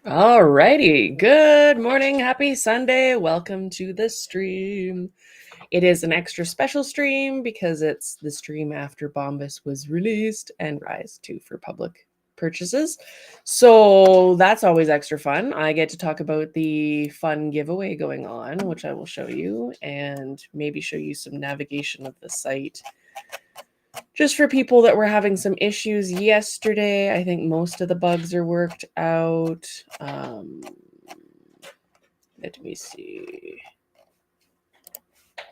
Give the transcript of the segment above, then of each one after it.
Alrighty, good morning, happy Sunday. Welcome to the stream. It is an extra special stream because it's the stream after Bombas was released and Rise 2 for public purchases. So that's always extra fun. I get to talk about the fun giveaway going on, which I will show you, and maybe show you some navigation of the site. Just for people that were having some issues yesterday, I think most of the bugs are worked out. Let me see.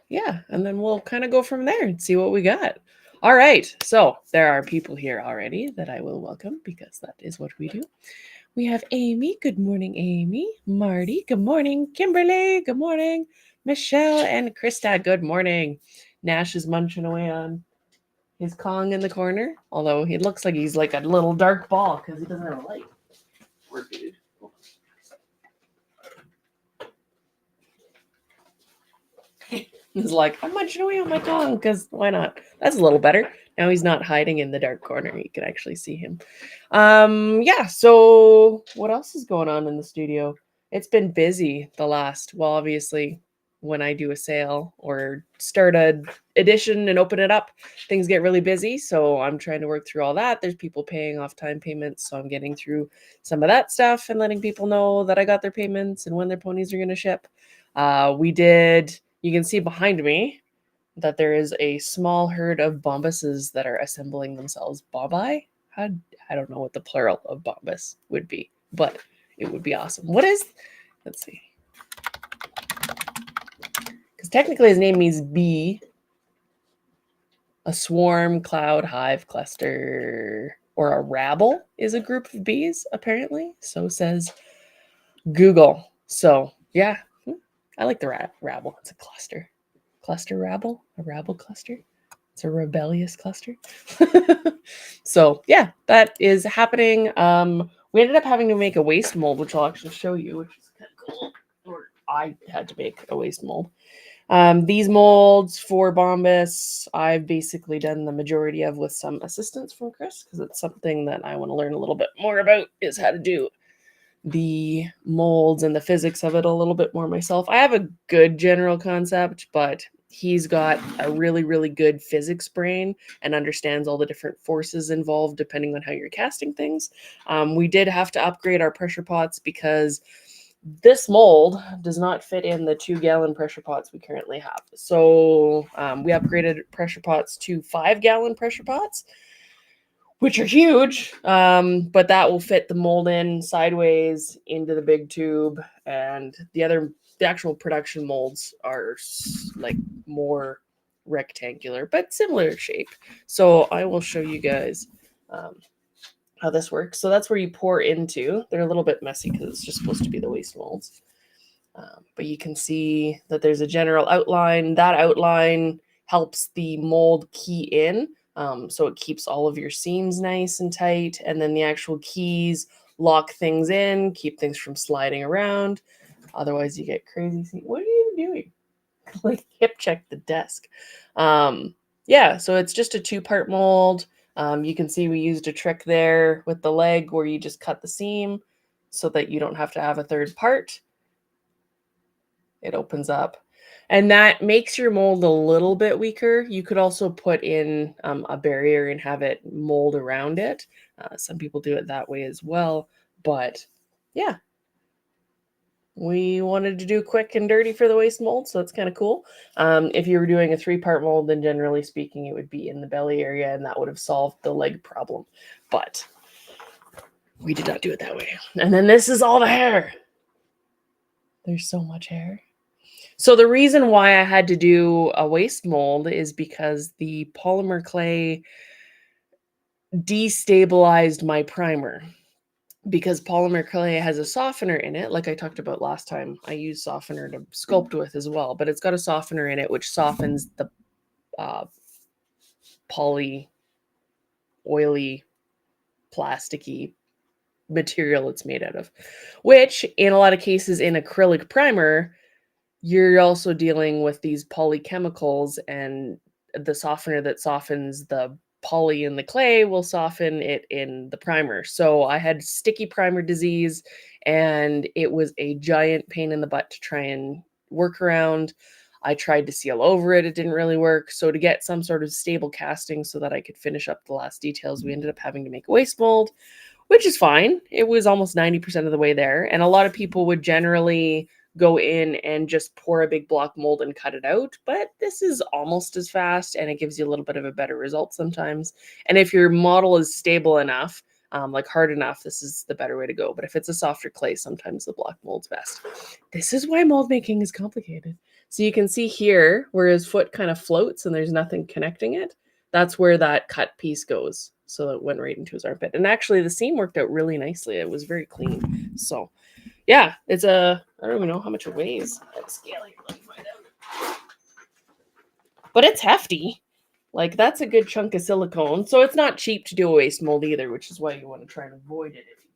Yeah, and then we'll kind of go from there and see what we got. All right, so there are people here already that I will welcome because that is what we do. We have Amy. Good morning, Amy. Marty. Good morning. Kimberly. Good morning. Michelle and Krista. Good morning. Nash is munching away on his Kong in the corner, although he looks like he's like a little dark ball because he doesn't have a light. Poor dude. He's like, I'm munching away on my Kong because why not? That's a little better. Now he's not hiding in the dark corner. You can actually see him. Yeah, so what else is going on in the studio? It's been busy obviously when I do a sale or start a edition and open it up, things get really busy. So I'm trying to work through all that. There's people paying off time payments. So I'm getting through some of that stuff and letting people know that I got their payments and when their ponies are going to ship. You can see behind me that there is a small herd of bombuses that are assembling themselves. Bombi? I don't know what the plural of bombus would be, but it would be awesome. Let's see. Because technically his name means bee. A swarm, cloud, hive, cluster, or a rabble is a group of bees, apparently. So says Google. So, yeah, I like the rabble. It's a cluster. Cluster rabble? A rabble cluster? It's a rebellious cluster. So, yeah, that is happening. We ended up having to make a waste mold, which I'll actually show you, which is kind of cool. Or I had to make a waste mold. These molds for Bombas, I've basically done the majority of with some assistance from Chris, because it's something that I want to learn a little bit more about, is how to do the molds and the physics of it a little bit more myself. I have a good general concept, but he's got a really, really good physics brain and understands all the different forces involved depending on how you're casting things. We did have to upgrade our pressure pots because this mold does not fit in the 2-gallon pressure pots we currently have. So we upgraded pressure pots to 5-gallon pressure pots, which are huge, but that will fit the mold in sideways into the big tube. And the actual production molds are like more rectangular, but similar shape. So I will show you guys how this works. So that's where you pour into. They're a little bit messy because it's just supposed to be the waste molds. But you can see that there's a general outline. That outline helps the mold key in. So it keeps all of your seams nice and tight. And then the actual keys lock things in, keep things from sliding around. Otherwise, you get crazy. What are you doing? Like hip check the desk. Yeah, so it's just a 2-part mold. You can see we used a trick there with the leg where you just cut the seam so that you don't have to have a third part. It opens up. And that makes your mold a little bit weaker. You could also put in a barrier and have it mold around it. Some people do it that way as well. But yeah, we wanted to do quick and dirty for the waste mold, so that's kind of cool. If you were doing a 3-part mold, then generally speaking, it would be in the belly area, and that would have solved the leg problem. But we did not do it that way. And then this is all the hair. There's so much hair. So the reason why I had to do a waste mold is because the polymer clay destabilized my primer. Because polymer clay has a softener in it, like I talked about last time. I use softener to sculpt with as well, but it's got a softener in it which softens the poly, oily, plasticky material it's made out of, which in a lot of cases in acrylic primer, you're also dealing with these polychemicals and the softener that softens the poly in the clay will soften it in the primer. So I had sticky primer disease, and it was a giant pain in the butt to try and work around. I tried to seal over it. It didn't really work. So to get some sort of stable casting so that I could finish up the last details, we ended up having to make a waste mold, which is fine. It was almost 90% of the way there. And a lot of people would generally go in and just pour a big block mold and cut it out. But this is almost as fast, and it gives you a little bit of a better result sometimes. And if your model is stable enough, like hard enough, this is the better way to go. But if it's a softer clay, sometimes the block mold's best. This is why mold making is complicated. So you can see here where his foot kind of floats and there's nothing connecting it. That's where that cut piece goes. So it went right into his armpit. And actually the seam worked out really nicely. It was very clean. So yeah, it's I don't even know how much it weighs. I have a scale here, let me find out. But it's hefty. Like, that's a good chunk of silicone. So it's not cheap to do a waste mold either, which is why you want to try and avoid it if you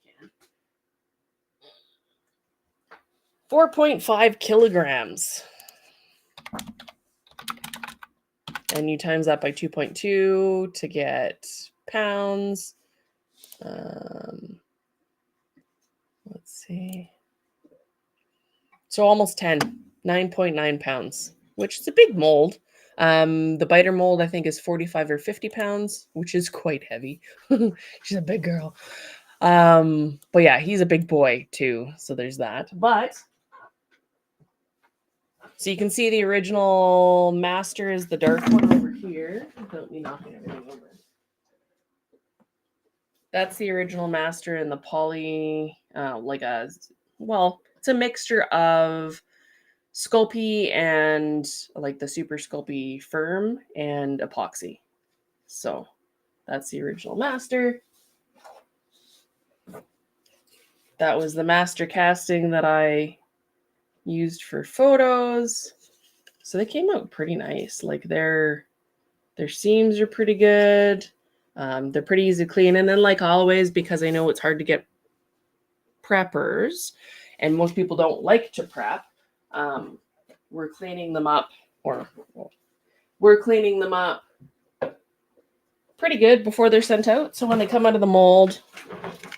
can. 4.5 kilograms. And you times that by 2.2 to get pounds. Let's see. So almost 10, 9.9 pounds, which is a big mold. The biter mold, I think, is 45 or 50 pounds, which is quite heavy. She's a big girl. But yeah, he's a big boy too. So there's that. But so you can see the original master is the dark one over here. Without me knocking everything over. That's the original master in the poly, it's a mixture of Sculpey and like the Super Sculpey Firm and epoxy. So that's the original master. That was the master casting that I used for photos. So they came out pretty nice. Like their seams are pretty good. They're pretty easy to clean. And then, like always, because I know it's hard to get preppers and most people don't like to prep, we're cleaning them up pretty good before they're sent out. So when they come out of the mold,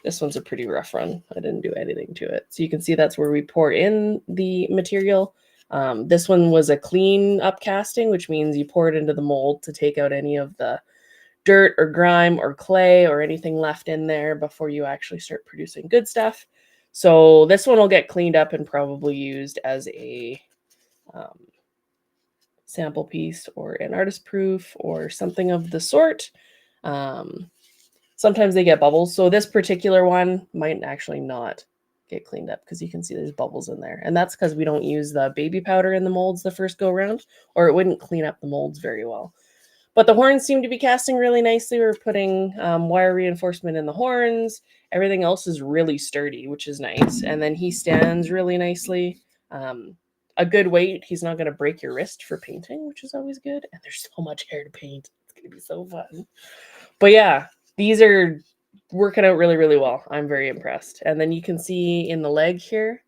this one's a pretty rough run. I didn't do anything to it. So you can see that's where we pour in the material. This one was a clean up casting, which means you pour it into the mold to take out any of the dirt or grime or clay or anything left in there before you actually start producing good stuff. So this one will get cleaned up and probably used as a sample piece or an artist proof or something of the sort. Sometimes they get bubbles. So this particular one might actually not get cleaned up because you can see there's bubbles in there. And that's because we don't use the baby powder in the molds the first go around, or it wouldn't clean up the molds very well. But the horns seem to be casting really nicely. We're putting wire reinforcement in the horns. Everything else is really sturdy, which is nice. And then he stands really nicely. A good weight. He's not going to break your wrist for painting, which is always good. And there's so much hair to paint. It's going to be so fun. But yeah, these are working out really, really well. I'm very impressed. And then you can see in the leg here.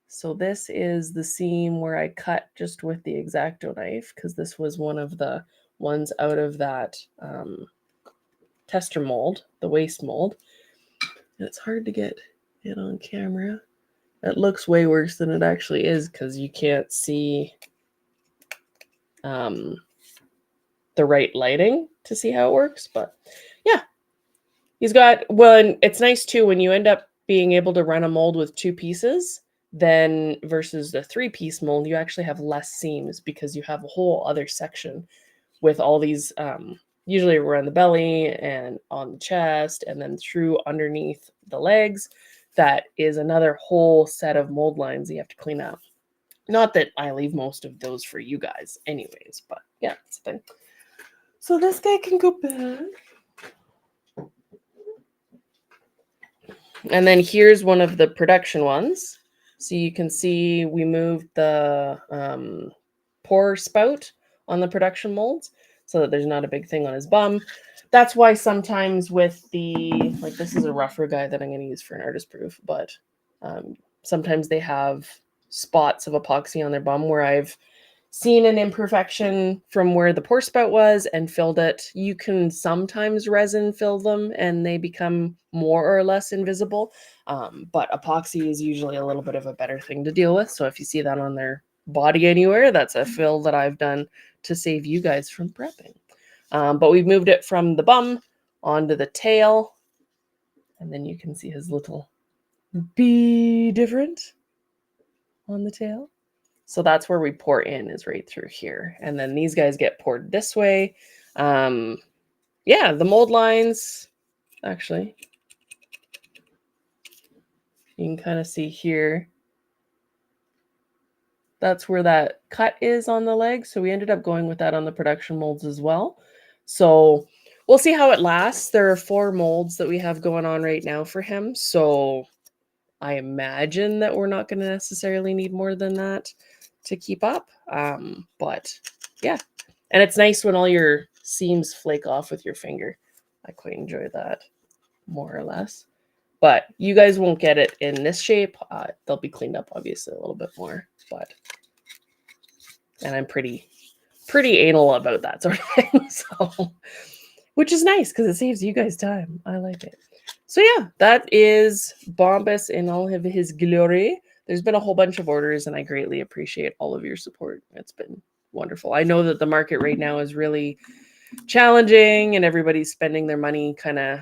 So this is the seam where I cut just with the X-Acto knife because this was one of the ones out of that tester mold, the waste mold. And it's hard to get it on camera. It looks way worse than it actually is because you can't see the right lighting to see how it works. But yeah, he's got, well, and it's nice too when you end up being able to run a mold with 2 pieces, then versus the 3-piece mold, you actually have less seams because you have a whole other section with all these, usually around the belly and on the chest and then through underneath the legs. That is another whole set of mold lines you have to clean up. Not that I leave most of those for you guys anyways, but yeah, it's a thing. So this guy can go back. And then here's one of the production ones. So you can see we moved the pour spout on the production molds so that there's not a big thing on his bum. That's why sometimes with the, like this is a rougher guy that I'm going to use for an artist proof, but sometimes they have spots of epoxy on their bum where I've seen an imperfection from where the pour spout was and filled it. You can sometimes resin fill them and they become more or less invisible, but epoxy is usually a little bit of a better thing to deal with. So if you see that on their body anywhere, that's a fill that I've done to save you guys from prepping. But we've moved it from the bum onto the tail, and then you can see his little bee different on the tail. So that's where we pour in, is right through here. And then these guys get poured this way. Yeah, the mold lines, actually, you can kind of see here. That's where that cut is on the leg. So we ended up going with that on the production molds as well. So we'll see how it lasts. There are 4 molds that we have going on right now for him. So I imagine that we're not going to necessarily need more than that to keep up. But yeah, and it's nice when all your seams flake off with your finger. I quite enjoy that, more or less. But you guys won't get it in this shape. They'll be cleaned up, obviously, a little bit more. And I'm pretty anal about that sort of thing. So, which is nice because it saves you guys time. I like it. So yeah, that is Bombas in all of his glory. There's been a whole bunch of orders, and I greatly appreciate all of your support. It's been wonderful. I know that the market right now is really challenging, and everybody's spending their money kind of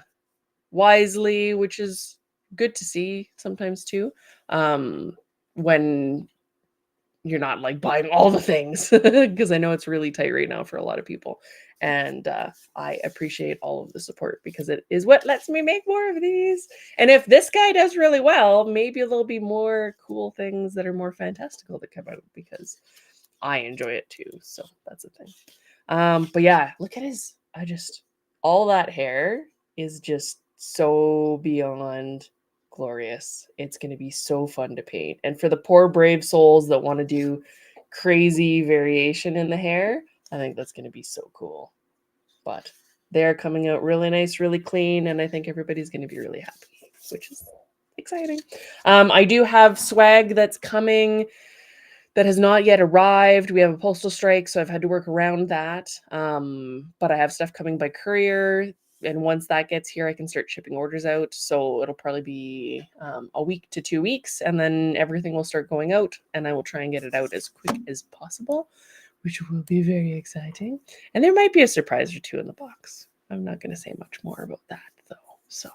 wisely, which is good to see sometimes too. When you're not like buying all the things, because I know it's really tight right now for a lot of people. And I appreciate all of the support because it is what lets me make more of these. And if this guy does really well, maybe there'll be more cool things that are more fantastical that come out because I enjoy it too. So that's a thing. But yeah, look at his, all that hair is just so beyond glorious. It's going to be so fun to paint. And for the poor brave souls that want to do crazy variation in the hair, I think that's going to be so cool. But they're coming out really nice, really clean, and I think everybody's going to be really happy, which is exciting. I do have swag that's coming that has not yet arrived. We have a postal strike, so I've had to work around that. But I have stuff coming by courier, and once that gets here, I can start shipping orders out. So it'll probably be a week to 2 weeks, and then everything will start going out, and I will try and get it out as quick as possible, which will be very exciting. And there might be a surprise or two in the box. I'm not going to say much more about that, though. So,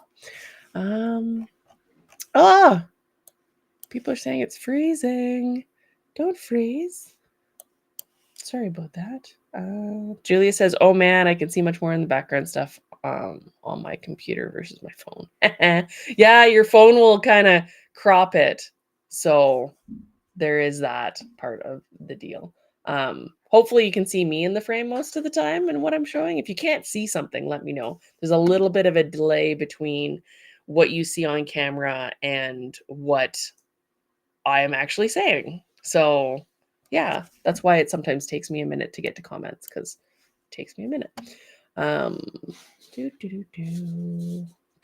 people are saying it's freezing. Don't freeze. Sorry about that. Julia says, oh man, I can see much more in the background stuff on my computer versus my phone. Yeah, your phone will kind of crop it. So there is that part of the deal. Hopefully you can see me in the frame most of the time and what I'm showing. If you can't see something, let me know. There's a little bit of a delay between what you see on camera and what I am actually saying. So yeah, that's why it sometimes takes me a minute to get to comments, because it takes me a minute. Thought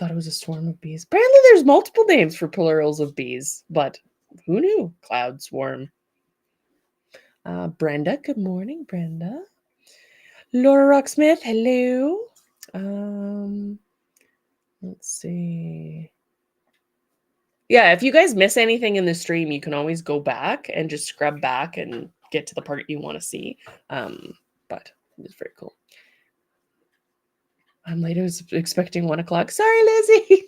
it was a swarm of bees. Apparently there's multiple names for plurals of bees, but who knew? Cloud swarm. Brenda, good morning, Brenda. Laura Rocksmith, hello. Let's see. Yeah, if you guys miss anything in the stream, you can always go back and just scrub back and get to the part you want to see. But it's very cool. I'm late. I was expecting 1 o'clock. Sorry, Lizzie.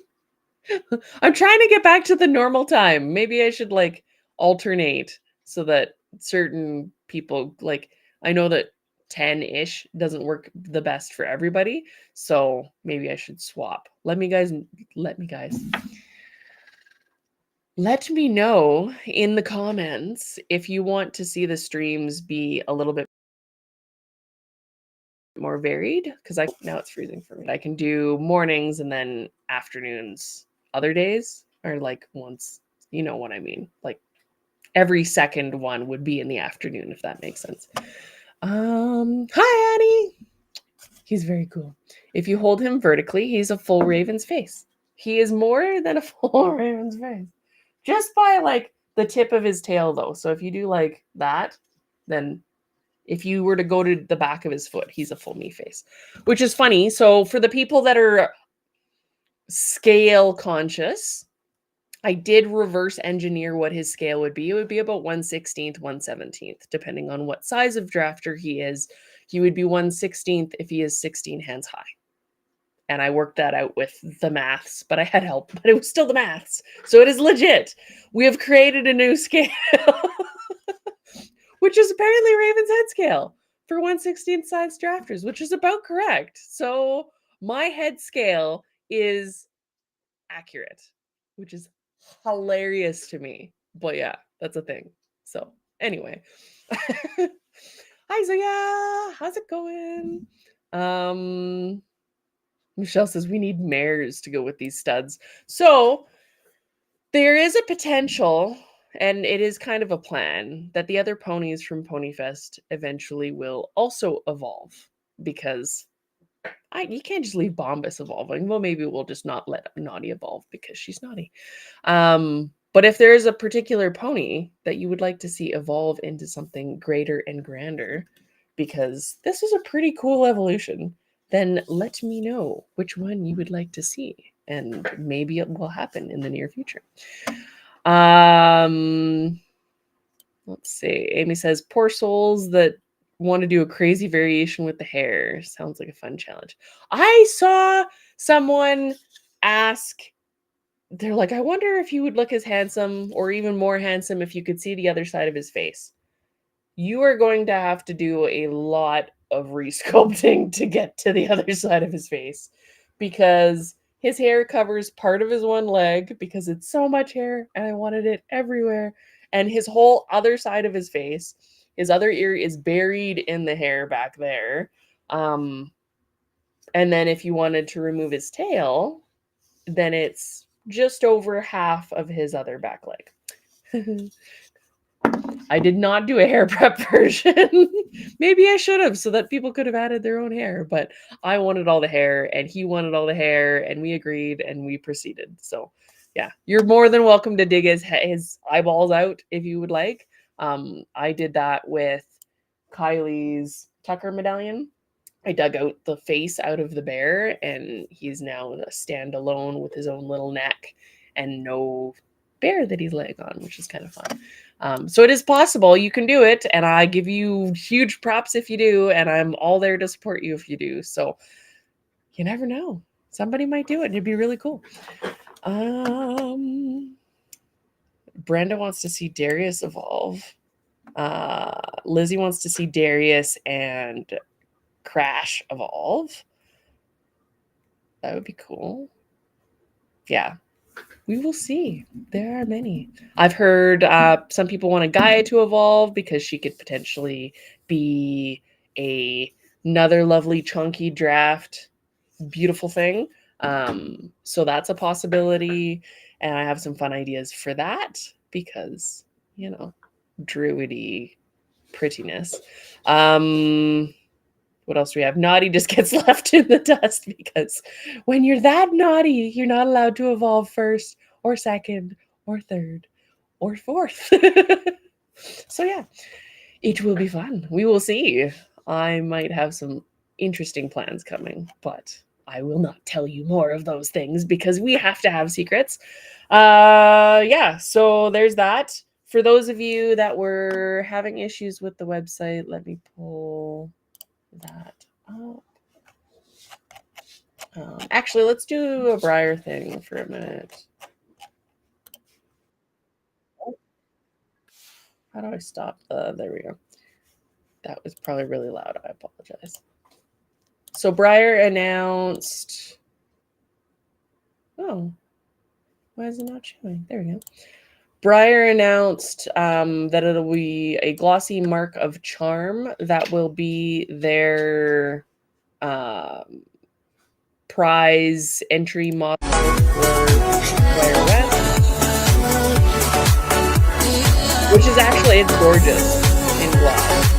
I'm trying to get back to the normal time. Maybe I should like alternate so that certain people, like, I know that 10-ish doesn't work the best for everybody. So maybe I should swap. Let me know in the comments if you want to see the streams be a little bit more varied, because now it's freezing for me. I can do mornings and then afternoons other days, or like once, you know what I mean? Like every second one would be in the afternoon, if that makes sense. Hi, Annie. He's very cool. If you hold him vertically, he's a full raven's face. He is more than a full raven's face. Just by like the tip of his tail though. So if you do like that, then If you were to go to the back of his foot, he's a full me face, which is funny. So for the people that are scale conscious, I did reverse engineer what his scale would be. It would be about 1/16th, 1/17th, depending on what size of drafter he is. He would be 1/16th if he is 16 hands high. And I worked that out with the maths, but I had help, but it was still the maths. So it is legit. We have created a new scale, which is apparently Raven's head scale for 1/16th size drafters, which is about correct. So my head scale is accurate, which is hilarious to me. But yeah, that's a thing. So anyway. Hi Zoya, how's it going? Michelle says we need mares to go with these studs. So there is a potential, and it is kind of a plan, that the other ponies from Ponyfest eventually will also evolve, because you can't just leave Bombas evolving. Well, maybe we'll just not let Naughty evolve because she's naughty. But if there is a particular pony that you would like to see evolve into something greater and grander, because this is a pretty cool evolution, then let me know which one you would like to see, and maybe it will happen in the near future. Let's see. Amy says, poor souls that want to do a crazy variation with the hair. Sounds like a fun challenge. I saw someone ask, they're like, I wonder if he would look as handsome or even more handsome if you could see the other side of his face. You are going to have to do a lot of resculpting to get to the other side of his face, because his hair covers part of his one leg because it's so much hair and I wanted it everywhere. And his whole other side of his face, his other ear is buried in the hair back there. And then if you wanted to remove his tail, then it's just over half of his other back leg. I did not do a hair prep version. Maybe I should have, so that people could have added their own hair, but I wanted all the hair and he wanted all the hair, and we agreed and we proceeded. So yeah, you're more than welcome to dig his eyeballs out if you would like. I did that with Kylie's Tucker medallion. I dug out the face out of the bear, and he's now a standalone with his own little neck and no bear that he's laying on, which is kind of fun. So it is possible. You can do it, and I give you huge props if you do, and I'm all there to support you if you do. So you never know. Somebody might do it, and it'd be really cool. Brenda wants to see Darius evolve. Lizzie wants to see Darius and Crash evolve. That would be cool. Yeah. We will see. There are many. I've heard some people want a Gaia to evolve because she could potentially be another lovely chunky draft, beautiful thing. So that's a possibility. And I have some fun ideas for that because, you know, druidy prettiness. What else do we have? Naughty just gets left in the dust because when you're that naughty, you're not allowed to evolve first or second or third or fourth. So yeah, it will be fun. We will see. I might have some interesting plans coming, but I will not tell you more of those things because we have to have secrets. Yeah, so there's that. For those of you that were having issues with the website, let me pull that up. Actually, let's do a Briar thing for a minute. How do I stop there we go. That was probably really loud. I apologize. So Briar announced, oh, why is it not showing? There we go. Briar announced that it'll be a glossy mark of charm that will be their prize entry model for Briar West, which is actually, it's gorgeous in gloss.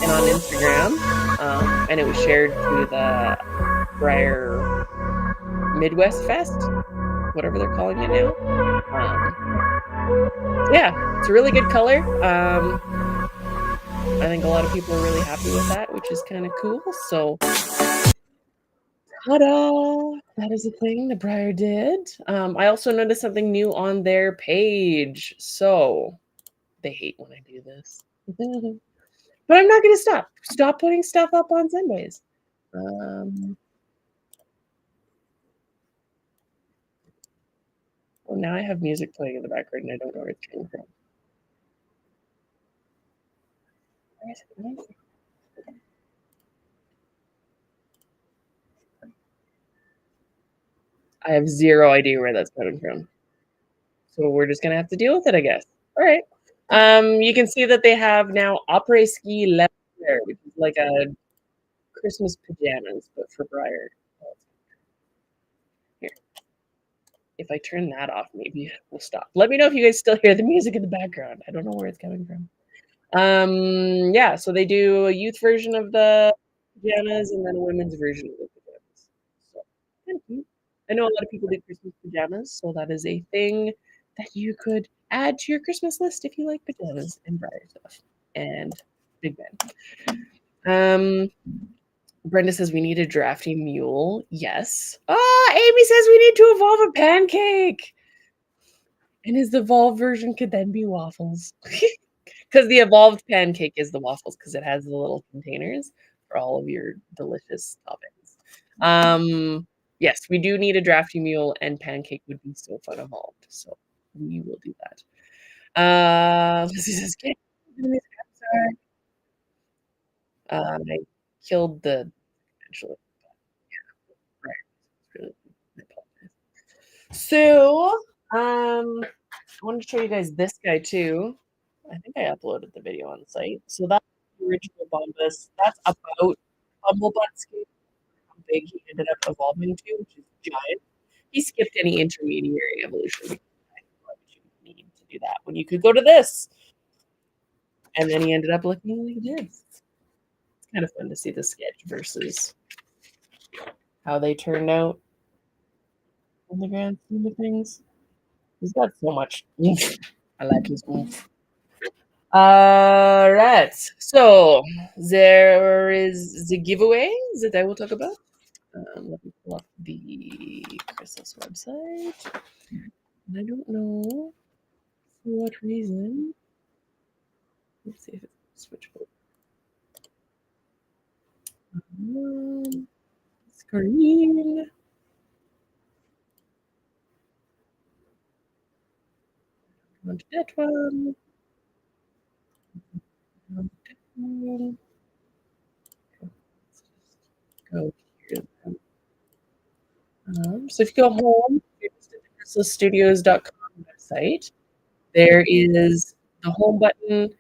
And on Instagram, and it was shared through the Briar Midwest Fest. whatever they're calling it now. Yeah, it's a really good color. I think a lot of people are really happy with that, which is kind of cool. So, ta-da! That is a thing the Briar did. I also noticed something new on their page. So they hate when I do this. But I'm not gonna stop. Stop putting stuff up on Sundays. Um, well, now I have music playing in the background and I don't know where it's coming from. Where is it? Where is it? I have zero idea where that's coming from. So we're just gonna have to deal with it, I guess. All right. You can see that they have now après ski leather, which is like a Christmas pajamas, but for Briar. Here, if I turn that off, maybe we'll stop. Let me know if you guys still hear the music in the background. I don't know where it's coming from. Yeah, so they do a youth version of the pajamas and then a women's version of the pajamas. So kind of cute. I know a lot of people do Christmas pajamas, so that is a thing that you could add to your Christmas list if you like pajamas and Briar stuff. And Big Ben. Um, Brenda says we need a drafty mule. Yes. Oh, Amy says we need to evolve a pancake. And his evolved version could then be waffles. Because the evolved pancake is the waffles because it has the little containers for all of your delicious toppings. Yes, we do need a drafty mule, and pancake would be so fun evolved. So we will do that. Lizzie says, "Can you I killed the eventually. Right. Really, I apologize. So, I wanted to show you guys this guy too. I think I uploaded the video on the site. So that's the original Bombus. That's about Bumblebutt scale, how big he ended up evolving to, which is giant. He skipped any intermediary evolution. Why would you need to do that when you could go to this? And then he ended up looking like this. It's kind of fun to see the sketch versus how they turned out in the grand scheme of things. He's got so much oomph. I like his oomph. Right. So there is the giveaway that I will talk about. Let me pull up the Khrysalis website. And I don't know for what reason. Let's see if it's switchable. Screen. Want that one. Want that one. Let's just go here. So if you go home, you visit the ChrysalisStudios.com website. There is the home button.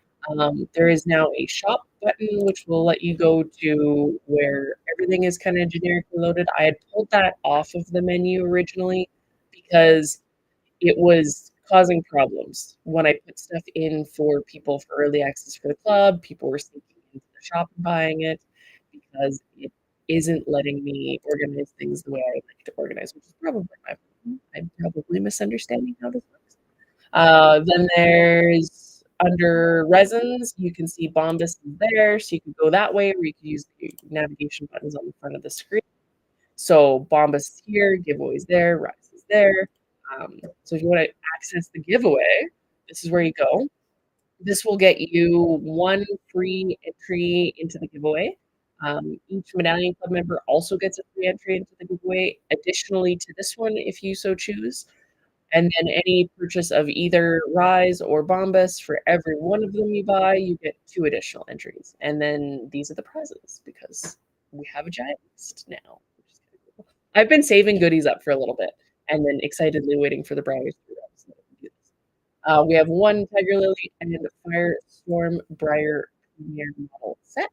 There is now a shop button, which will let you go to where everything is kind of generically loaded. I had pulled that off of the menu originally because it was causing problems. When I put stuff in for people for early access for the club, people were sneaking into the shop and buying it because it isn't letting me organize things the way I like to organize, which is probably my problem. I'm probably misunderstanding how this works. Then there's under resins, you can see Bombus is there, so you can go that way, or you can use the navigation buttons on the front of the screen. So Bombus is here, giveaways there, Rise is there. So if you want to access the giveaway, this is where you go. This will get you one free entry into the giveaway. Each Medallion Club member also gets a free entry into the giveaway, additionally to this one, if you so choose. And then any purchase of either Rise or Bombus, for every one of them you buy, you get 2 additional entries. And then these are the prizes because we have a giant list now. Which is kinda cool. I've been saving goodies up for a little bit and then excitedly waiting for the Briars to drop so that I can do this. We have 1 Tiger Lily and Firestorm Briar Premier model set.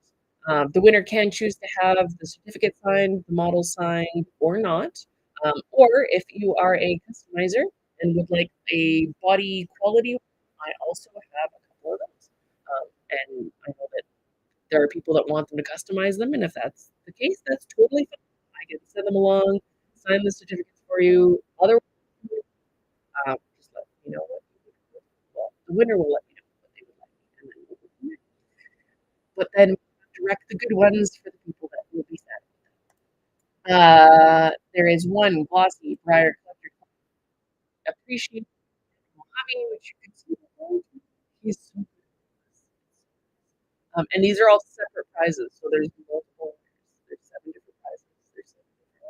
The winner can choose to have the certificate signed, the model signed, or not. Or if you are a customizer and would like a body quality, I also have a couple of those. And I know that there are people that want them to customize them, and if that's the case, that's totally fine. I can send them along, sign the certificates for you. Otherwise, Just let me know what you would, well, the winner will let me know what they would like, and then we'll go from there. But then direct the good ones for the people that will be sad. There is one glossy Briar Collector appreciate Mojave, which you can see. He's so good. And these are all separate prizes, so there's multiple winners. There's 7 different prizes. There's 7 different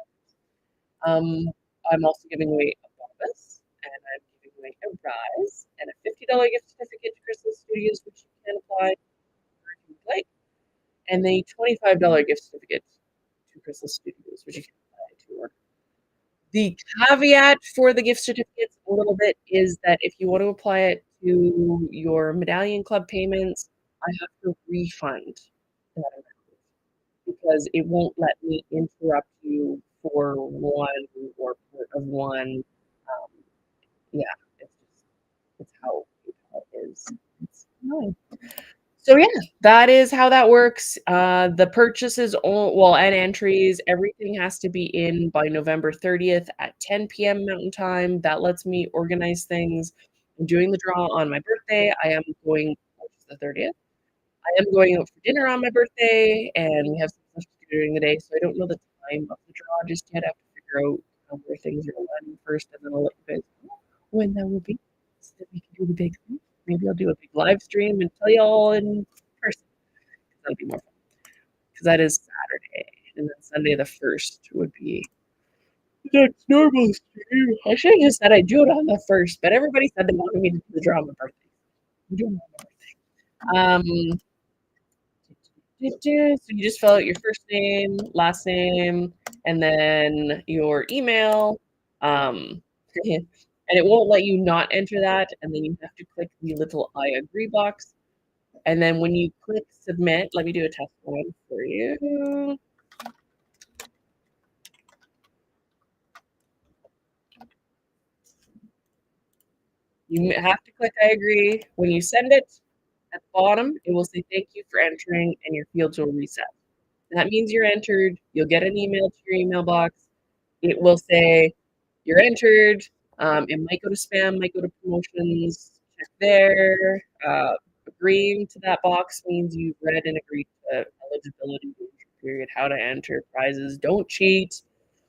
winners. I'm also giving away a bonus, and I'm giving away a prize and a $50 gift certificate to Khrysalis Studios, which you can apply if you would like, and a $25 gift certificate to Khrysalis Studios, which you can apply to order. The caveat for the gift certificates a little bit is that if you want to apply it to your Medallion Club payments, I have to refund that amount because it won't let me interrupt you for one or part of one. Yeah, it's how it is. It's annoying. So yeah, that is how that works. The purchases, well, and entries, everything has to be in by November 30th at 10 p.m. Mountain Time. That lets me organize things. I'm doing the draw on my birthday. I am going, which is the 30th. I am going out for dinner on my birthday, and we have some stuff to do during the day. So I don't know the time of the draw just yet. I have to figure out where things are landing first, and then I'll let you guys know when that will be, so that we can do the big thing. Maybe I'll do a big live stream and tell you all in person. That'll be more fun because that is Saturday, and then Sunday the 1st would be the next normal stream. I should have just said I'd do it on the 1st, but everybody said they wanted me to do the draw on my birthday. I'm doing it on my birthday. So you just fill out your first name, last name, and then your email. And it won't let you not enter that. And then you have to click the little I agree box. And then when you click submit, let me do a test one for you. You have to click I agree. When you send it, at the bottom, it will say thank you for entering, and your fields will reset. That means you're entered. You'll get an email to your email box. It will say you're entered. It might go to spam, might go to promotions. Check there. Agreeing to that box means you've read and agreed to eligibility, period, how to enter prizes. Don't cheat.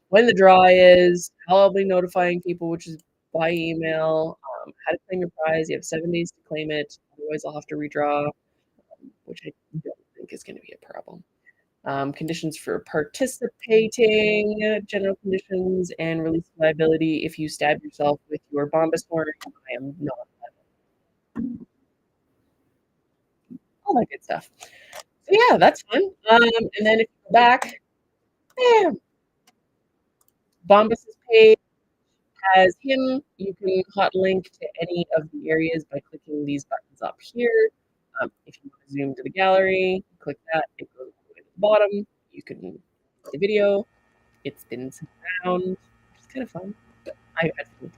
When the draw is, how I'll be notifying people, which is by email. How to claim your prize. You have 7 days to claim it. Otherwise, I'll have to redraw, which I don't think is going to be a problem. Conditions for participating, general conditions, and release liability if you stab yourself with your Bombas horn. I am not liable. All that good stuff. So yeah, that's fun. And then if you go back, bam, Bombas' page has him. You can hot link to any of the areas by clicking these buttons up here. If you want to zoom to the gallery, click that. It goes all the way to the bottom. You can see the video. It spins around, which is kind of fun. I feel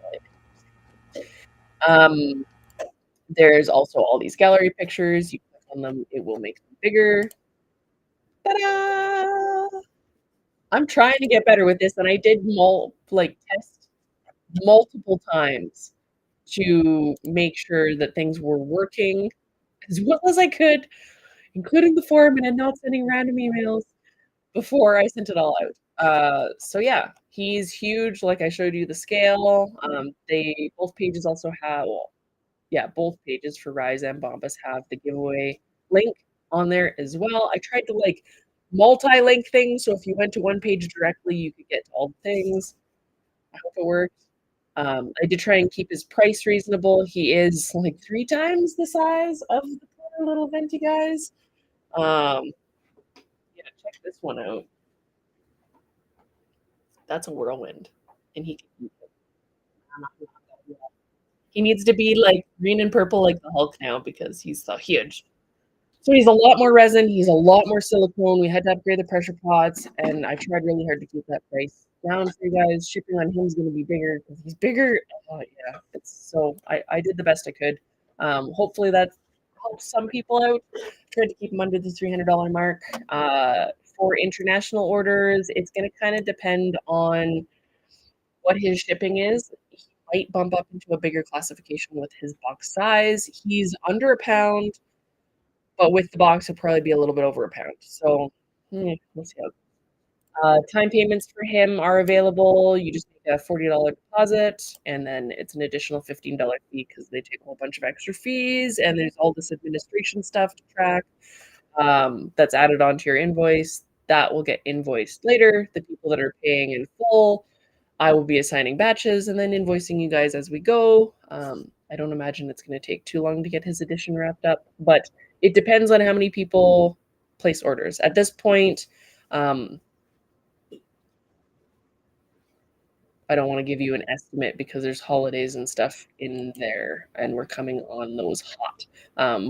like there's also all these gallery pictures. You click on them, it will make them bigger. Ta-da! I'm trying to get better with this, and I did test multiple times to make sure that things were working as well as I could, including the forum, and not sending random emails before I sent it all out. So yeah, he's huge. Like I showed you the scale. They both pages also have, well, yeah, both pages for Rise and Bombas have the giveaway link on there as well. I tried to multi-link things, so if you went to one page directly, you could get to all the things. I hope it worked. I did try and keep his price reasonable. He is like 3 times the size of the poor little venti guys. Yeah, check this one out. That's a whirlwind, and he needs to be like green and purple like the Hulk now because he's so huge. So he's a lot more resin. He's a lot more silicone. We had to upgrade the pressure pots, and I tried really hard to keep that price down for you guys. Shipping on him is going to be bigger because he's bigger. Yeah, I did the best I could. Hopefully that helps some people out. Tried to keep him under the $300 mark. For international orders, it's going to kind of depend on what his shipping is. He might bump up into a bigger classification with his box size. He's under a pound, but with the box, he'll probably be a little bit over a pound. So we'll see how. Time payments for him are available. You just make a $40 deposit, and then it's an additional $15 fee because they take a whole bunch of extra fees, and there's all this administration stuff to track that's added onto your invoice. That will get invoiced later. The people that are paying in full, I will be assigning batches and then invoicing you guys as we go. I don't imagine it's going to take too long to get his edition wrapped up, but it depends on how many people place orders. At this point, um, I don't want to give you an estimate because there's holidays and stuff in there, and we're coming on those hot.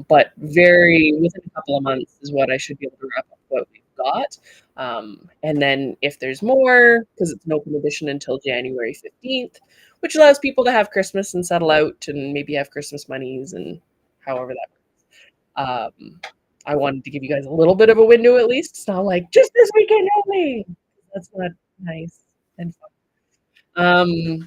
But very within a couple of months is what I should be able to wrap up what we've got. And then if there's more, because it's an open edition until January 15th, which allows people to have Christmas and settle out and maybe have Christmas monies and however that works. I wanted to give you guys a little bit of a window at least. It's not like just this weekend only. That's not nice and fun. So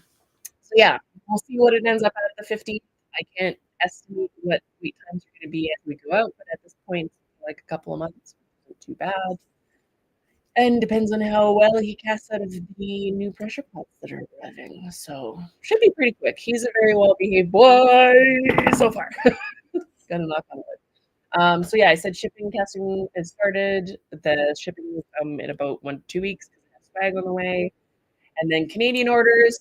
yeah, we'll see what it ends up at the 15th. I can't estimate what wait times are going to be as we go out, but at this point, like a couple of months, isn't too bad. And depends on how well he casts out of the new pressure pots that are arriving. So should be pretty quick. He's a very well behaved boy so far. Gotta knock on wood. So yeah, I said shipping testing has started. The shipping will come in about 1 to 2 weeks because it has swag on the way. And then Canadian orders.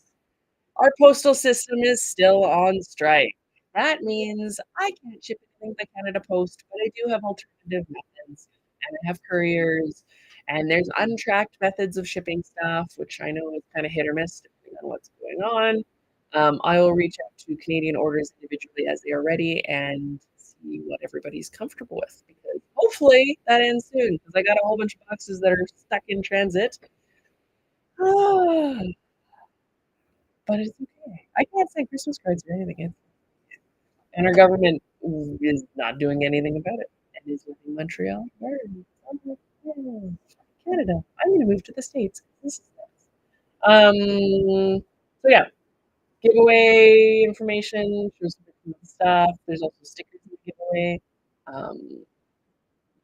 Our postal system is still on strike. That means I can't ship anything by Canada Post, but I do have alternative methods, and I have couriers, and there's untracked methods of shipping stuff, which I know is kind of hit or miss depending on what's going on. I will reach out to Canadian orders individually as they are ready and see what everybody's comfortable with, because hopefully that ends soon, because I got a whole bunch of boxes that are stuck in transit. But it's okay. I can't send Christmas cards or anything, and our government is not doing anything about it and is letting Montreal burn. I'm like, "Yeah, Canada. I'm gonna move to the States. This is nice." So yeah, giveaway information, shows some different stuff. There's also stickers in the giveaway. You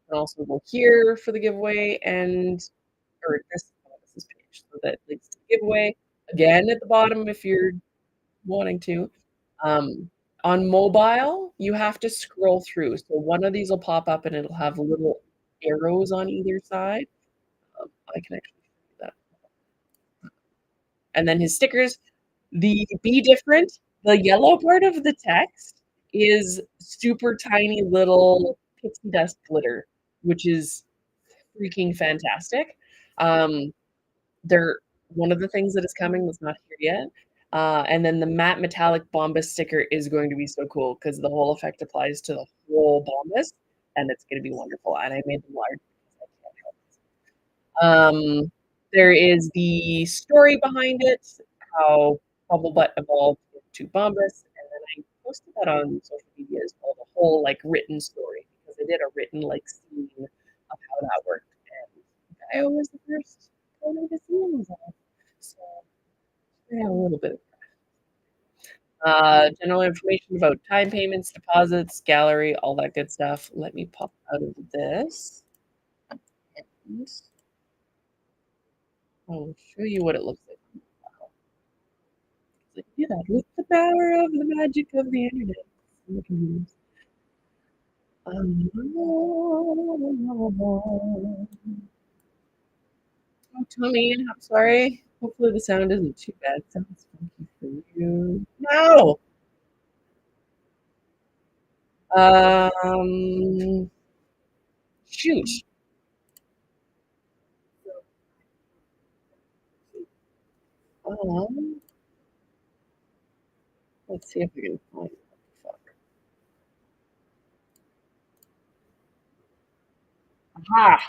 can also go here for the giveaway and or this page, so that leads to the giveaway. Again, at the bottom, if you're wanting to. Um, on mobile, you have to scroll through. So one of these will pop up and it'll have little arrows on either side. I can actually do that. And then his stickers, the Be Different, the yellow part of the text is super tiny little pixie dust glitter, which is freaking fantastic. Um, They're one of the things that is coming that's not here yet. And then the matte metallic Bombas sticker is going to be so cool because the whole effect applies to the whole Bombas, and it's going to be wonderful. And I made them large because I can't help it. There is the story behind it, how Bubble Butt evolved into Bombas, and then I posted that on social media as well, the whole like written story because I did a written like scene of how that worked. And I was the first pony to see him evolve. So yeah, a little bit. General information about time payments, deposits, gallery, all that good stuff. Let me pop out of this. And I'll show you what it looks like. Like, do that with the power of the magic of the internet. Oh, Tommy, I'm sorry. Hopefully the sound isn't too bad. Sounds funky for you. No. Um, shoot. Um, let's see if we can find it. Fuck. Aha.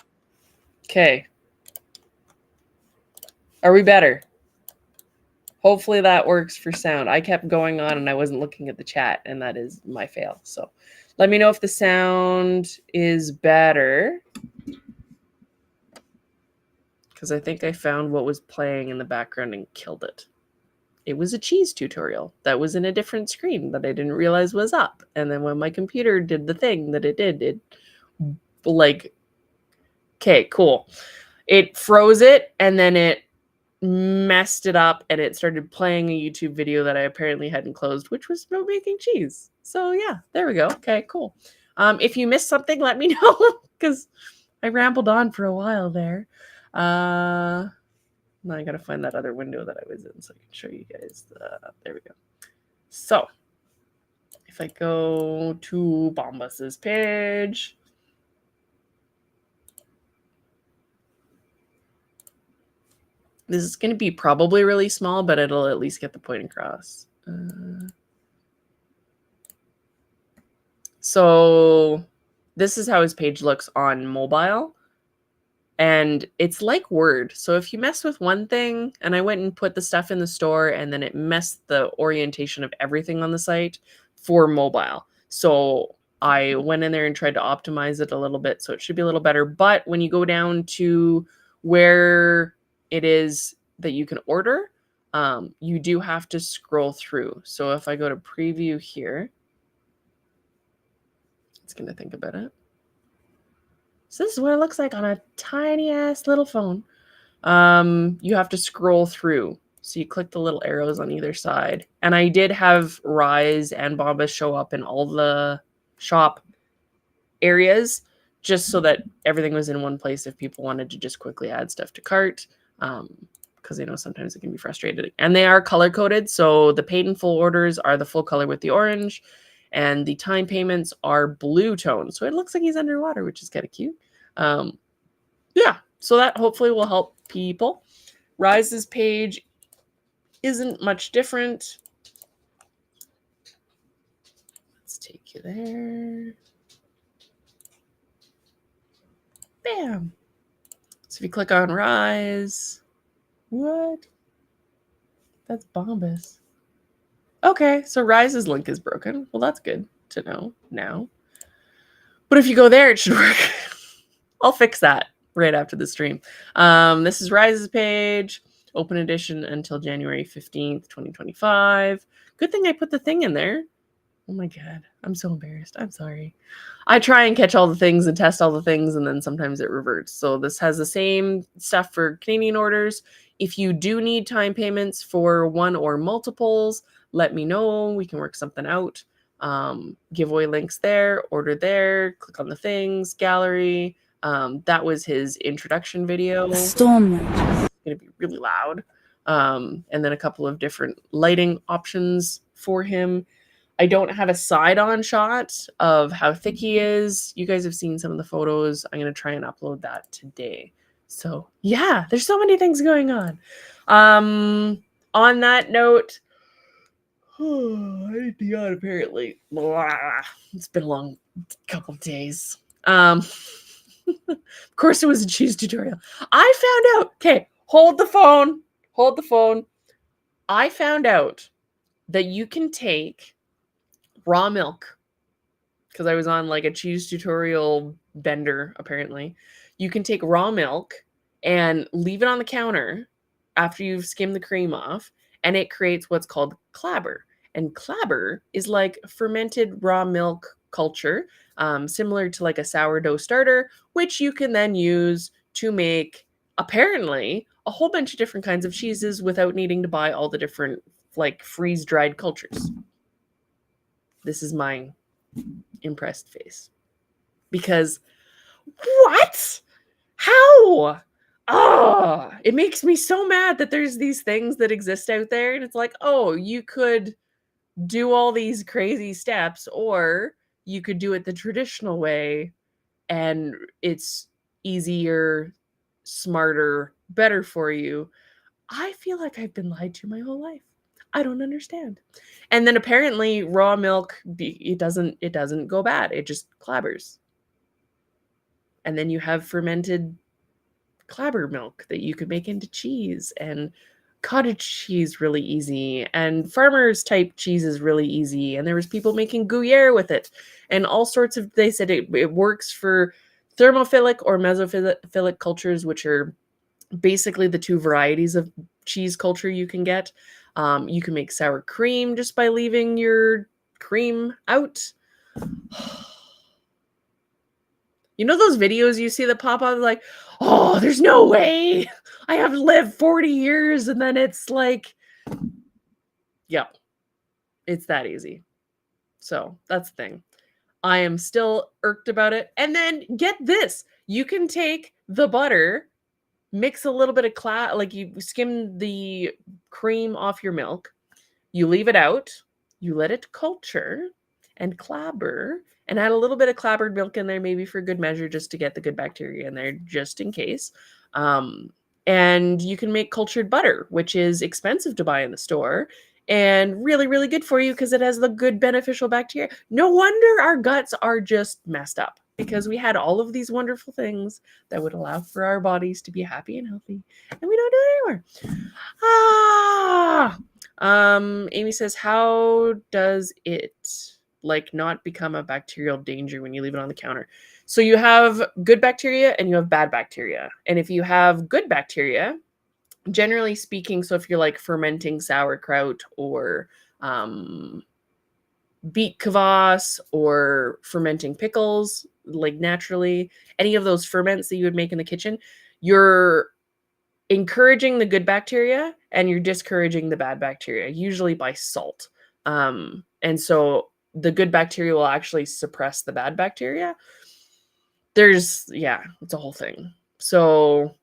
Okay. Are we better? Hopefully that works for sound. I kept going on and I wasn't looking at the chat, and that is my fail. So let me know if the sound is better. Because I think I found what was playing in the background and killed it. it was a cheese tutorial that was in a different screen that I didn't realize was up. And then when my computer did the thing that it did, it like, okay, cool. It froze it and then it messed it up and it started playing a YouTube video that I apparently hadn't closed, which was about making cheese. So yeah, there we go. Okay, cool. If you missed something, let me know because I rambled on for a while there. Now I gotta find that other window that I was in so I can show you guys. There we go. So if I go to Bombus's page, this is going to be probably really small, but it'll at least get the point across. So this is how his page looks on mobile. And it's like Word. So if you mess with one thing, and I went and put the stuff in the store, and then it messed the orientation of everything on the site for mobile. So I went in there and tried to optimize it a little bit, so it should be a little better. But when you go down to where it is that you can order, you do have to scroll through. So if I go to preview here, it's going to think about it. So this is what it looks like on a tiny ass little phone. You have to scroll through. So you click the little arrows on either side. And I did have Rise and Bombas show up in all the shop areas just so that everything was in one place if people wanted to just quickly add stuff to cart. Because I know sometimes it can be frustrating. And they are color coded. So the paid in full orders are the full color with the orange. And the time payments are blue tone. So it looks like he's underwater, which is kind of cute. Yeah, so that hopefully will help people. Rise's page isn't much different. Let's take you there. Bam. So if you click on Rise, what? That's Bombas. Okay, so Rise's link is broken. Well, that's good to know now. But if you go there, it should work. I'll fix that right after the stream. This is Rise's page. Open edition until January 15th, 2025. Good thing I put the thing in there. Oh my God, I'm so embarrassed. I'm sorry. I try and catch all the things and test all the things, and then sometimes it reverts. So this has the same stuff for Canadian orders. If you do need time payments for one or multiples, let me know. We can work something out. Giveaway links there, order there, click on the things, gallery. That was his introduction video. Storm. It's going to be really loud. And then a couple of different lighting options for him. I don't have a side-on shot of how thick he is. You guys have seen some of the photos. I'm going to try and upload that today. So yeah, there's so many things going on. On that note, I need to yawn apparently. It's been a long couple of days. Of course it was a cheese tutorial. I found out, okay, hold the phone. I found out that you can take raw milk, because I was on like a cheese tutorial bender, apparently. You can take raw milk and leave it on the counter after you've skimmed the cream off, and it creates what's called clabber. And clabber is like fermented raw milk culture, similar to like a sourdough starter, which you can then use to make, apparently, a whole bunch of different kinds of cheeses without needing to buy all the different like freeze-dried cultures. This is my impressed face. Because what? How? Oh, it makes me so mad that there's these things that exist out there. And it's like, oh, you could do all these crazy steps, or you could do it the traditional way and it's easier, smarter, better for you. I feel like I've been lied to my whole life. I don't understand. And then apparently raw milk, it doesn't go bad. It just clabbers. And then you have fermented clabber milk that you could make into cheese, and cottage cheese really easy, and farmers type cheese is really easy. And there was people making Gruyere with it, and all sorts of, they said it works for thermophilic or mesophilic cultures, which are basically the two varieties of cheese culture you can get. You can make sour cream just by leaving your cream out. You know those videos you see that pop up like, oh, there's no way I have to live 40 years, and then it's like, yep, it's that easy. So that's the thing. I am still irked about it. And then get this, you can take the butter, mix a little bit of like you skim the cream off your milk, you leave it out, you let it culture and clabber, and add a little bit of clabbered milk in there, maybe for good measure, just to get the good bacteria in there, just in case. And you can make cultured butter, which is expensive to buy in the store and really, really good for you because it has the good beneficial bacteria. No wonder our guts are just messed up because we had all of these wonderful things that would allow for our bodies to be happy and healthy, and we don't do it anymore. Amy says, how does it like not become a bacterial danger when you leave it on the counter? So you have good bacteria and you have bad bacteria. And if you have good bacteria, generally speaking, so if you're like fermenting sauerkraut or beet kvass or fermenting pickles, like naturally, any of those ferments that you would make in the kitchen, you're encouraging the good bacteria and you're discouraging the bad bacteria, usually by salt. And so the good bacteria will actually suppress the bad bacteria. It's a whole thing. So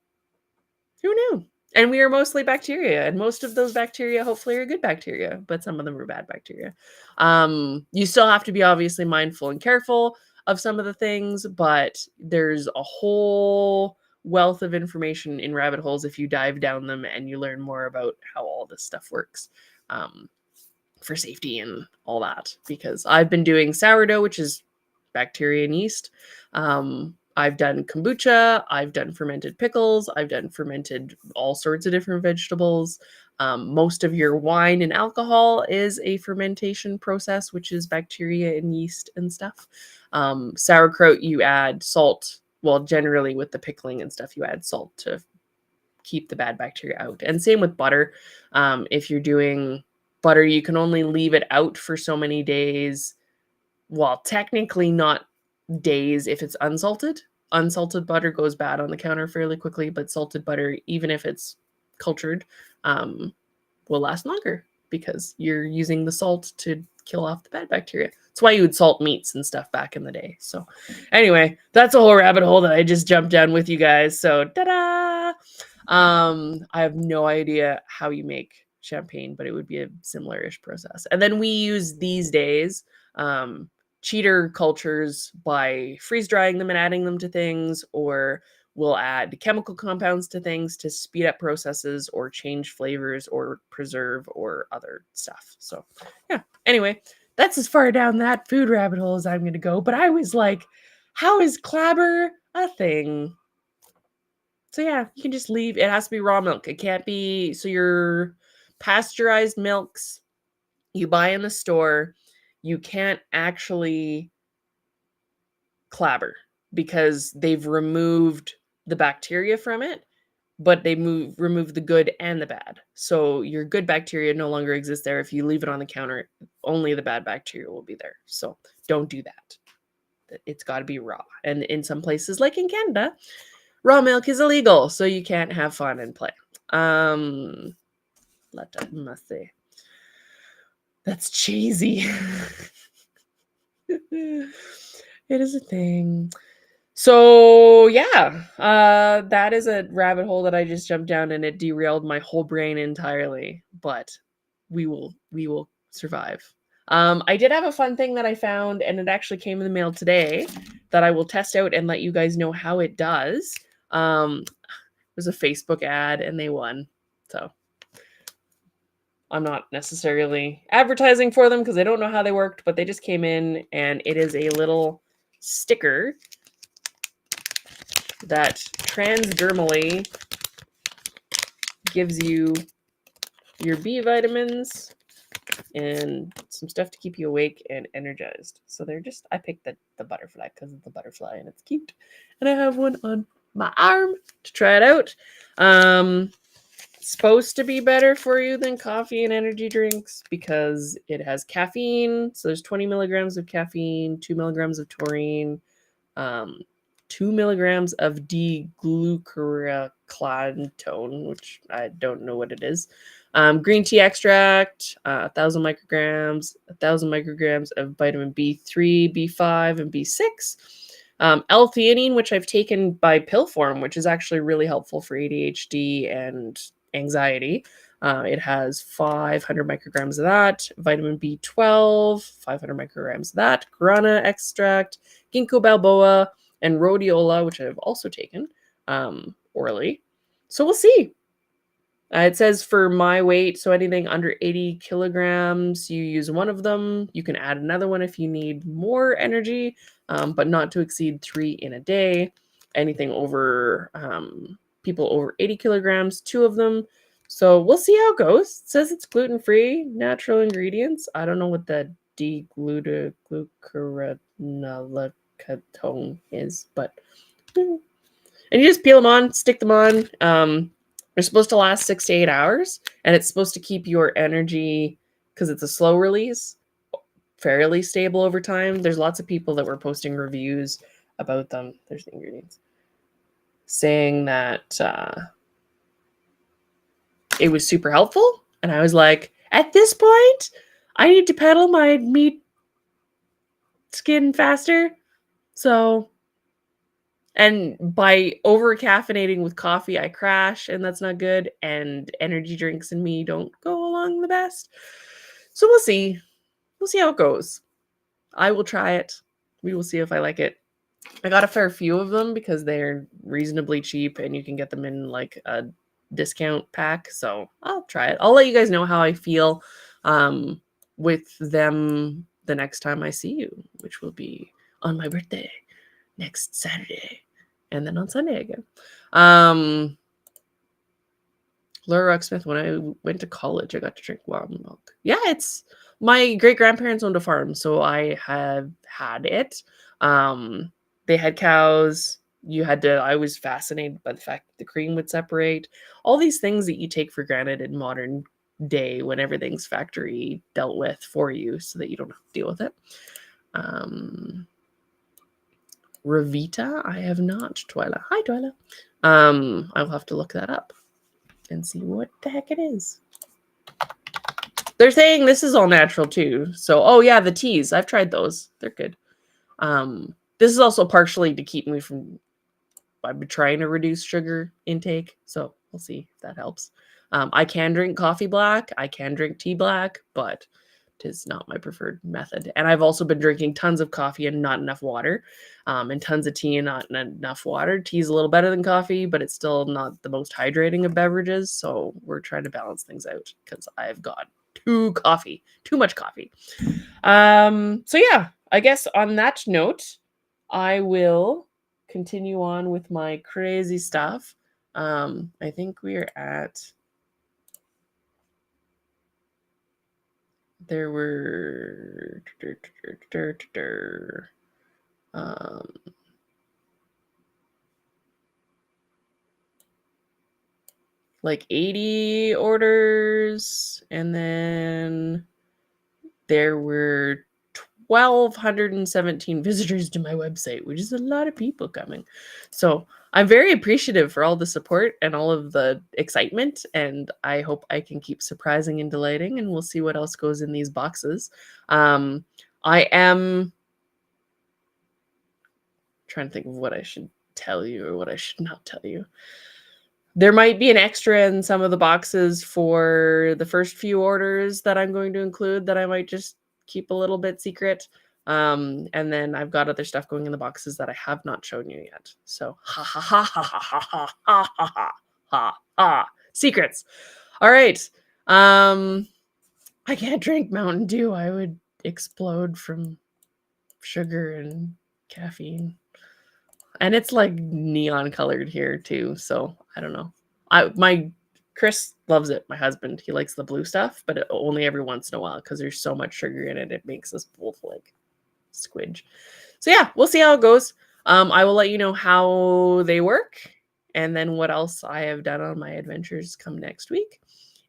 who knew? And we are mostly bacteria, and most of those bacteria hopefully are good bacteria, but some of them are bad bacteria. You still have to be obviously mindful and careful of some of the things, but there's a whole wealth of information in rabbit holes if you dive down them and you learn more about how all this stuff works, for safety and all that. Because I've been doing sourdough, which is bacteria and yeast. I've done kombucha, I've done fermented pickles, I've done fermented all sorts of different vegetables. Most of your wine and alcohol is a fermentation process, which is bacteria and yeast and stuff. Sauerkraut, you add salt. Well, generally with the pickling and stuff, you add salt to keep the bad bacteria out. And same with butter. If you're doing butter, you can only leave it out for so many days. Well, technically not days if it's unsalted. Unsalted butter goes bad on the counter fairly quickly, but salted butter, even if it's cultured, will last longer because you're using the salt to kill off the bad bacteria. That's why you would salt meats and stuff back in the day. So anyway, that's a whole rabbit hole that I just jumped down with you guys. So ta-da! I have no idea how you make champagne, but it would be a similar-ish process. And then we use these days cheater cultures by freeze drying them and adding them to things, or we'll add chemical compounds to things to speed up processes or change flavors or preserve or other stuff. So yeah, anyway, that's as far down that food rabbit hole as I'm going to go. But I was like, how is clabber a thing? So yeah, you can just leave. It has to be raw milk. It can't be, so your pasteurized milks you buy in the store, you can't actually clabber because they've removed the bacteria from it, but they remove the good and the bad. So your good bacteria no longer exists there. If you leave it on the counter, only the bad bacteria will be there. So don't do that. It's got to be raw. And in some places, like in Canada, raw milk is illegal, so you can't have fun and play. Let must say. That's cheesy. It is a thing. So yeah, that is a rabbit hole that I just jumped down, and it derailed my whole brain entirely. But we will survive. I did have a fun thing that I found, and it actually came in the mail today that I will test out and let you guys know how it does. It was a Facebook ad, and they won. So I'm not necessarily advertising for them because I don't know how they worked, but they just came in, and it is a little sticker that transdermally gives you your B vitamins and some stuff to keep you awake and energized. So they're just, I picked the butterfly because of the butterfly and it's cute. And I have one on my arm to try it out. supposed to be better for you than coffee and energy drinks because it has caffeine. So there's 20 milligrams of caffeine, 2 milligrams of taurine, um, 2 milligrams of D-glucuronidase, which I don't know what it is. Green tea extract, 1,000 micrograms, 1,000 micrograms of vitamin B3, B5, and B6. L-theanine, which I've taken by pill form, which is actually really helpful for ADHD and anxiety. It has 500 micrograms of that, vitamin B12, 500 micrograms of that, guarana extract, ginkgo biloba, and rhodiola, which I've also taken orally. So we'll see. It says for my weight, so anything under 80 kilograms, you use one of them. You can add another one if you need more energy, but not to exceed 3 in a day. Anything over people over 80 kilograms, 2 of them. So we'll see how it goes. It says it's gluten-free, natural ingredients. I don't know what the D-glucuronidase is, but and you just peel them on, stick them on. They're supposed to last 6 to 8 hours, and it's supposed to keep your energy, because it's a slow release, fairly stable over time. There's lots of people that were posting reviews about them. There's the ingredients, saying that it was super helpful. And I was like, at this point, I need to pedal my meat skin faster. So, and by over caffeinating with coffee, I crash, and that's not good. And energy drinks and me don't go along the best. So we'll see. We'll see how it goes. I will try it. We will see if I like it. I got a fair few of them because they're reasonably cheap and you can get them in like a discount pack. So I'll try it. I'll let you guys know how I feel with them the next time I see you, which will be on my birthday next Saturday and then on Sunday again. Laura Rocksmith, when I went to college, I got to drink wild milk. Yeah, it's my great grandparents owned a farm, so I have had it. They had cows. I was fascinated by the fact that the cream would separate. All these things that you take for granted in modern day when everything's factory dealt with for you so that you don't have to deal with it. Revita, I have not, Twyla. Hi, Twyla. I'll have to look that up and see what the heck it is. They're saying this is all natural too. So, oh yeah, the teas. I've tried those. They're good. This is also partially to keep me from, I've been trying to reduce sugar intake. So we'll see if that helps. I can drink coffee black. I can drink tea black, but it is not my preferred method. And I've also been drinking tons of coffee and not enough water, and tons of tea and not enough water. Tea is a little better than coffee, but it's still not the most hydrating of beverages. So we're trying to balance things out because I've got too much coffee. So yeah, I guess on that note, I will continue on with my crazy stuff. I think we're at, there were like 80 orders, and then there were 1,217 visitors to my website, which is a lot of people coming. So I'm very appreciative for all the support and all of the excitement, and I hope I can keep surprising and delighting, and we'll see what else goes in these boxes. I am trying to think of what I should tell you or what I should not tell you. There might be an extra in some of the boxes for the first few orders that I'm going to include that I might just keep a little bit secret. And then I've got other stuff going in the boxes that I have not shown you yet. So ha ha ha ha ha ha ha ha ha ha ha. Secrets. All right. I can't drink Mountain Dew. I would explode from sugar and caffeine. And it's like neon colored here too. So I don't know. Chris loves it. My husband, he likes the blue stuff, but only every once in a while because there's so much sugar in it. It makes us both like squidge. So yeah, we'll see how it goes. I will let you know how they work and then what else I have done on my adventures come next week.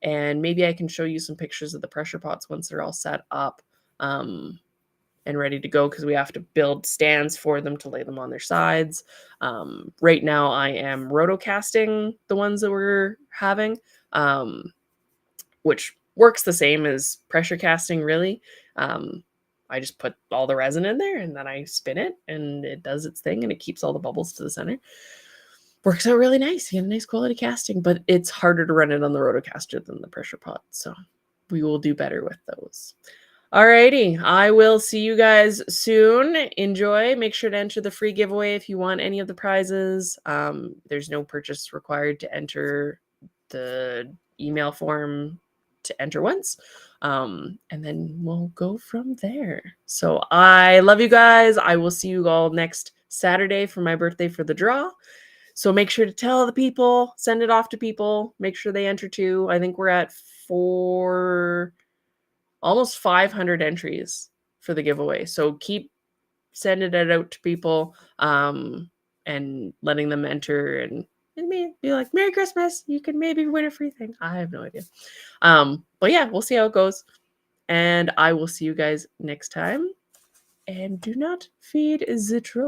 And maybe I can show you some pictures of the pressure pots once they're all set up and ready to go, because we have to build stands for them to lay them on their sides. Right now I am rotocasting the ones that we're having, which works the same as pressure casting, really. I just put all the resin in there and then I spin it and it does its thing and it keeps all the bubbles to the center. Works out really nice. You get a nice quality casting, but it's harder to run it on the rotocaster than the pressure pot. So we will do better with those. Alrighty, I will see you guys soon. Enjoy. Make sure to enter the free giveaway if you want any of the prizes. There's no purchase required to enter the email form to enter once. And then we'll go from there. So I love you guys. I will see you all next Saturday for my birthday for the draw. So make sure to tell the people, send it off to people, make sure they enter too. I think we're at almost 500 entries for the giveaway. So keep sending it out to people and letting them enter and be like, Merry Christmas. You can maybe win a free thing. I have no idea. But yeah, we'll see how it goes. And I will see you guys next time. And do not feed the troll.